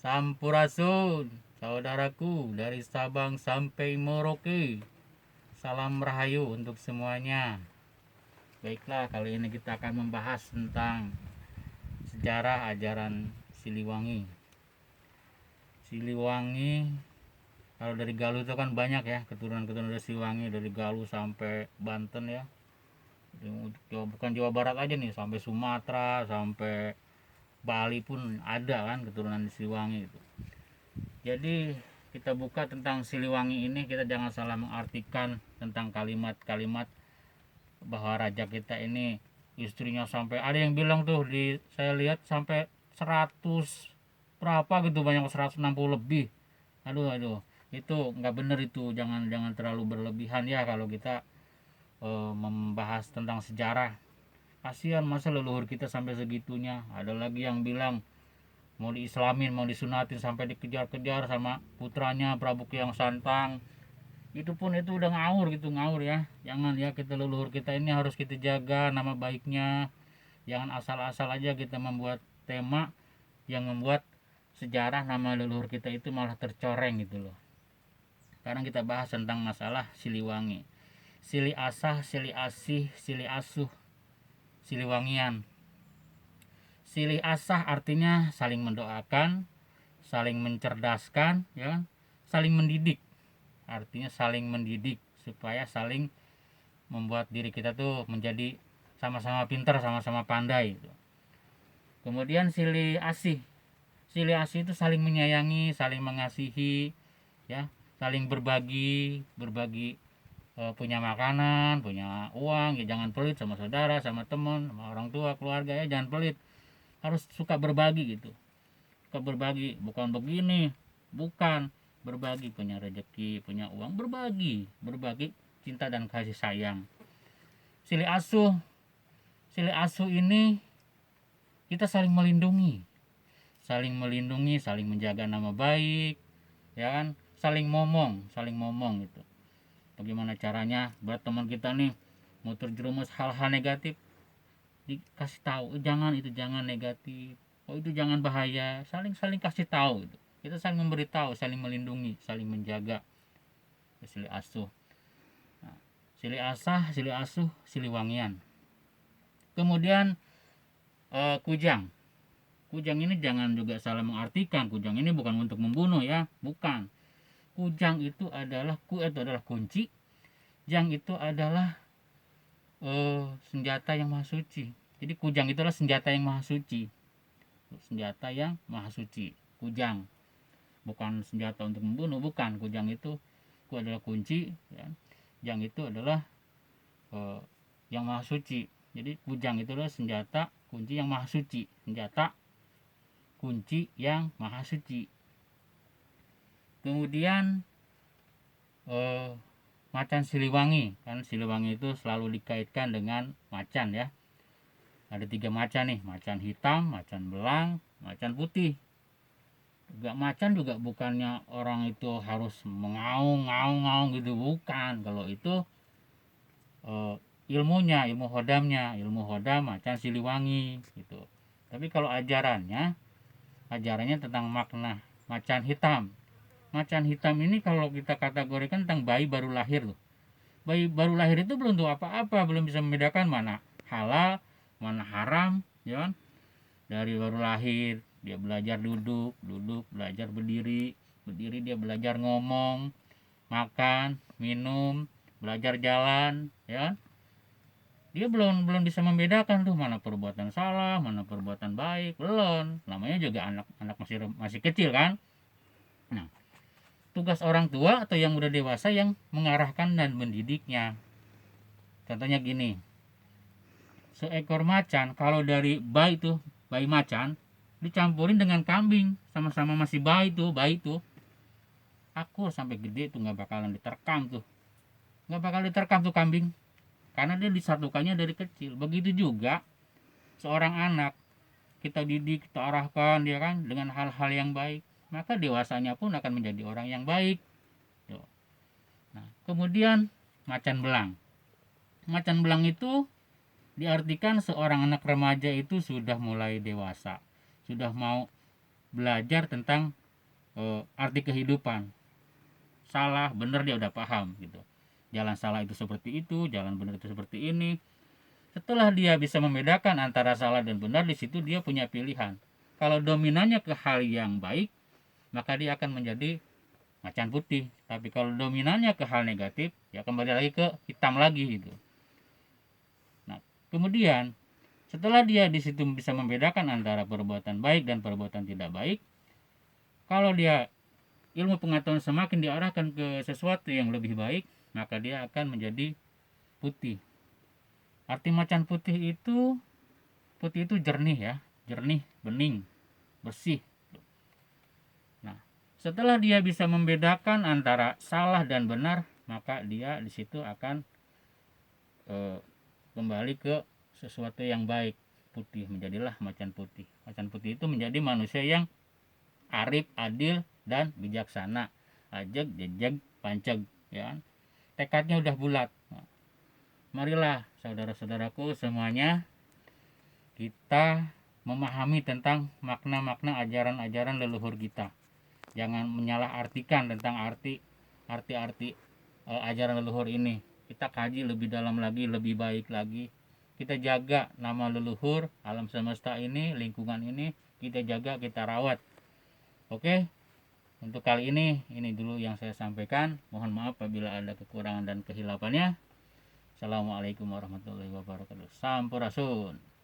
Sampurasun, saudaraku dari Sabang sampai Merauke. Salam Rahayu untuk semuanya. Baiklah, kali ini kita akan membahas tentang sejarah ajaran Siliwangi. Siliwangi, kalau dari Galuh itu kan banyak ya, keturunan-keturunan dari Siliwangi, dari Galuh sampai Banten ya. Bukan Jawa Barat aja nih, sampai Sumatera, sampai Bali pun ada kan keturunan di Siliwangi itu. Jadi kita buka tentang Siliwangi ini, kita jangan salah mengartikan tentang kalimat-kalimat bahwa raja kita ini istrinya sampai ada yang bilang tuh saya lihat sampai 100 berapa gitu, banyak 160 lebih. Aduh, itu nggak bener itu, jangan jangan terlalu berlebihan ya kalau kita membahas tentang sejarah. Kasihan masa leluhur kita sampai segitunya. Ada lagi yang bilang mau diislamin, mau disunatin, sampai dikejar-kejar sama putranya Prabu Kiang Santang. Itu pun itu udah ngawur gitu, ngawur ya. Jangan ya, kita leluhur kita ini harus kita jaga nama baiknya. Jangan asal-asal aja kita membuat tema yang membuat sejarah nama leluhur kita itu malah tercoreng gitu loh. Sekarang kita bahas tentang masalah Siliwangi. Sili Asah, Sili Asih, Sili Asuh, Siliwangian. Silih asah artinya saling mendoakan, saling mencerdaskan, ya kan? Saling mendidik. Artinya saling mendidik supaya saling membuat diri kita tuh menjadi sama-sama pintar, sama-sama pandai gitu. Kemudian silih asih. Silih asih itu saling menyayangi, saling mengasihi, ya, saling berbagi punya makanan, punya uang, ya jangan pelit sama saudara, sama teman, sama orang tua, keluarga, ya jangan pelit. Harus suka berbagi gitu. Suka berbagi, bukan begini, bukan berbagi, punya rezeki, punya uang, berbagi cinta dan kasih sayang. Silih asuh, silih asuh ini kita saling melindungi, saling menjaga nama baik, ya kan, saling momong gitu. Bagaimana caranya buat teman kita nih mau terjerumus hal-hal negatif, dikasih tahu, jangan, itu jangan negatif, oh itu jangan bahaya, saling saling kasih tahu gitu. Kita saling memberitahu, saling melindungi, saling menjaga. Silih asuh. Nah, silih asah, silih asuh, siliwangian. Kemudian kujang. Kujang ini jangan juga salah mengartikan, kujang ini bukan untuk membunuh ya, bukan. Kujang itu adalah kunci, jang itu adalah senjata yang maha suci. Jadi kujang itu adalah senjata yang maha suci. Senjata yang maha suci, kujang. Bukan senjata untuk membunuh, bukan. Kujang itu adalah kunci, ya. Jang itu adalah yang maha suci. Jadi kujang itu adalah senjata kunci yang maha suci, senjata kunci yang maha suci. Kemudian macan Siliwangi, kan Siliwangi itu selalu dikaitkan dengan macan ya. Ada 3 macan nih, macan hitam, macan belang, macan putih. Juga macan juga bukannya orang itu harus mengaung gitu, bukan. Kalau itu ilmu hodam macan Siliwangi gitu. Tapi kalau ajarannya tentang makna macan hitam. Macan hitam ini kalau kita kategorikan tentang bayi baru lahir loh. Bayi baru lahir itu belum tahu apa-apa, belum bisa membedakan mana halal, mana haram, ya kan? Dari baru lahir dia belajar duduk belajar berdiri, dia belajar ngomong, makan, minum, belajar jalan, ya kan? Dia belum belum bisa membedakan tuh mana perbuatan salah, mana perbuatan baik, belum. Namanya juga anak masih masih kecil kan. Nah, tugas orang tua atau yang udah dewasa yang mengarahkan dan mendidiknya. Contohnya gini, seekor macan kalau dari bayi macan dicampurin dengan kambing, sama-sama masih bayi tuh, aku sampai gede tuh nggak bakal diterkam tuh kambing, karena dia disatukannya dari kecil. Begitu juga seorang anak, kita didik, kita arahkan dia kan dengan hal-hal yang baik, maka dewasanya pun akan menjadi orang yang baik. Nah, kemudian macan belang itu diartikan seorang anak remaja itu sudah mulai dewasa, sudah mau belajar tentang arti kehidupan. Salah benar dia udah paham gitu, jalan salah itu seperti itu, jalan benar itu seperti ini. Setelah dia bisa membedakan antara salah dan benar, di situ dia punya pilihan. Kalau dominannya ke hal yang baik, maka dia akan menjadi macan putih. Tapi kalau dominannya ke hal negatif, ya kembali lagi ke hitam lagi gitu. Nah, kemudian setelah dia di situ bisa membedakan antara perbuatan baik dan perbuatan tidak baik, kalau dia ilmu pengetahuan semakin diarahkan ke sesuatu yang lebih baik, maka dia akan menjadi putih. Arti macan putih itu jernih ya, jernih, bening, bersih. Nah, setelah dia bisa membedakan antara salah dan benar, maka dia di situ akan kembali ke sesuatu yang baik. Putih menjadilah macan putih. Macan putih itu menjadi manusia yang arif, adil, dan bijaksana. Ajeg, jejeg, panceg, ya. Tekadnya udah bulat. Nah, marilah saudara-saudaraku semuanya, kita memahami tentang makna-makna ajaran-ajaran leluhur kita. Jangan menyalahartikan tentang arti ajaran leluhur ini. Kita kaji lebih dalam lagi, lebih baik lagi. Kita jaga nama leluhur, alam semesta ini, lingkungan ini, kita jaga, kita rawat. Oke, untuk kali ini dulu yang saya sampaikan. Mohon maaf apabila ada kekurangan dan kehilafannya. Assalamualaikum warahmatullahi wabarakatuh. Sampurasun.